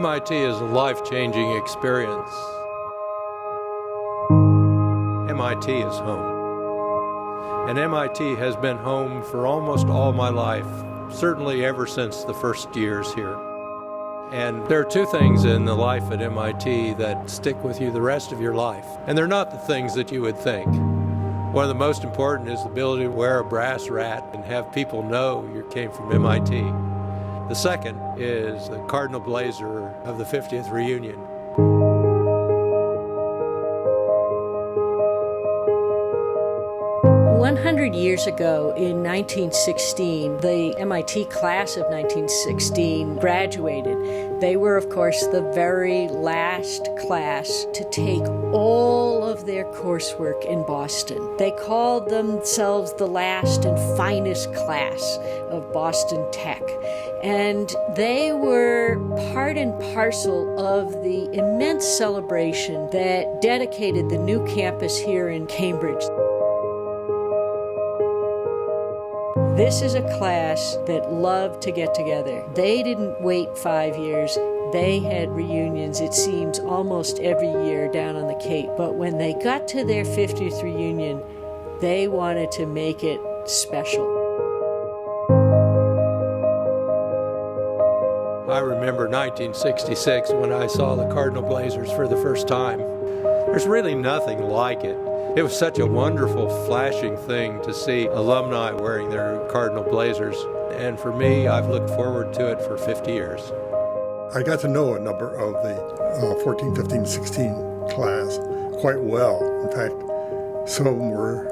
MIT is a life-changing experience. MIT is home. And MIT has been home for almost all my life, certainly ever since the first years here. And there are two things in the life at MIT that stick with you the rest of your life. And they're not the things that you would think. One of the most important is the ability to wear a brass rat and have people know you came from MIT. The second is the Cardinal Blazer of the 50th reunion. Years ago, in 1916, the MIT class of 1916 graduated. They were, of course, the very last class to take all of their coursework in Boston. They called themselves the last and finest class of Boston Tech. And they were part and parcel of the immense celebration that dedicated the new campus here in Cambridge. This is a class that loved to get together. They didn't wait 5 years. They had reunions, it seems, almost every year down on the Cape. But when they got to their 50th reunion, they wanted to make it special. I remember 1966 when I saw the Cardinal Blazers for the first time. There's really nothing like it. It was such a wonderful, flashing thing to see alumni wearing their Cardinal Blazers. And for me, I've looked forward to it for 50 years. I got to know a number of the 14, 15, 16 class quite well. In fact, some were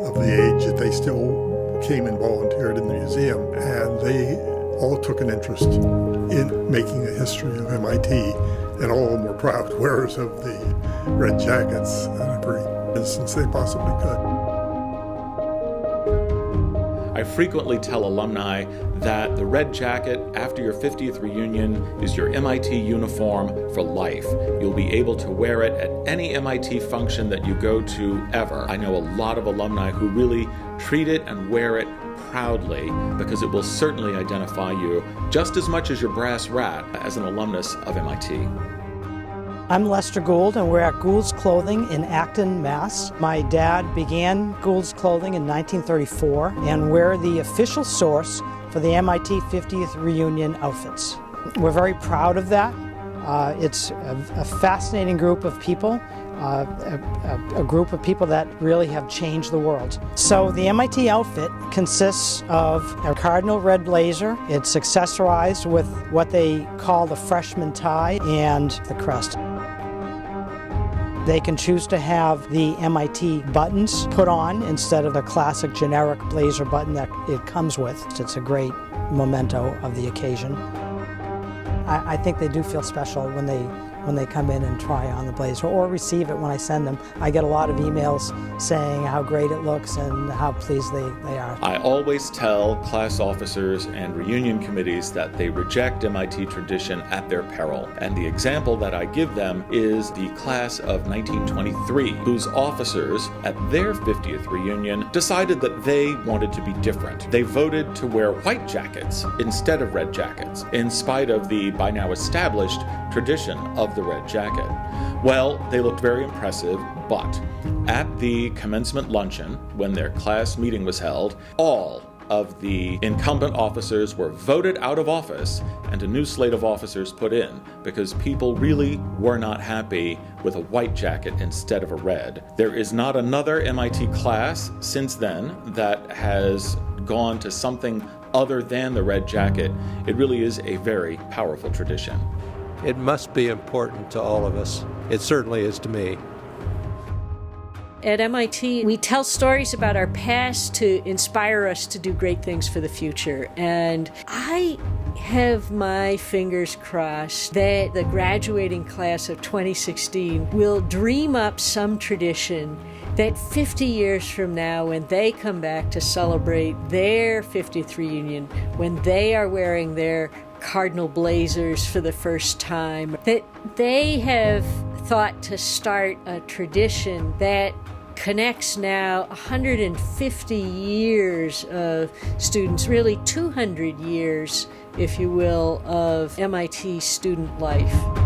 of the age that they still came and volunteered in the museum, and they all took an interest in making a history of MIT, and all of them were proud wearers of the red jackets in every instance they possibly could. I frequently tell alumni that the red jacket after your 50th reunion is your MIT uniform for life. You'll be able to wear it at any MIT function that you go to ever. I know a lot of alumni who really treat it and wear it proudly because it will certainly identify you just as much as your brass rat as an alumnus of MIT. I'm Lester Gould, and we're at Gould's Clothing in Acton, Mass. My dad began Gould's Clothing in 1934, and we're the official source for the MIT 50th reunion outfits. We're very proud of that. It's a fascinating group of people, a group of people that really have changed the world. So the MIT outfit consists of a cardinal red blazer. It's accessorized with what they call the freshman tie and the crest. They can choose to have the MIT buttons put on instead of the classic generic blazer button that it comes with. It's a great memento of the occasion. I think they do feel special when they come in and try on the blazer or receive it when I send them. I get a lot of emails saying how great it looks and how pleased they are. I always tell class officers and reunion committees that they reject MIT tradition at their peril. And the example that I give them is the class of 1923, whose officers at their 50th reunion decided that they wanted to be different. They voted to wear white jackets instead of red jackets, in spite of the by now established tradition of the red jacket. Well, they looked very impressive, but at the commencement luncheon, when their class meeting was held, all of the incumbent officers were voted out of office and a new slate of officers put in because people really were not happy with a white jacket instead of a red. There is not another MIT class since then that has gone to something other than the red jacket. It really is a very powerful tradition. It must be important to all of us. It certainly is to me. At MIT, we tell stories about our past to inspire us to do great things for the future. And I have my fingers crossed that the graduating class of 2016 will dream up some tradition that 50 years from now, when they come back to celebrate their 50th reunion, when they are wearing their Cardinal Blazers for the first time, that they have thought to start a tradition that connects now 150 years of students, really 200 years, if you will, of MIT student life.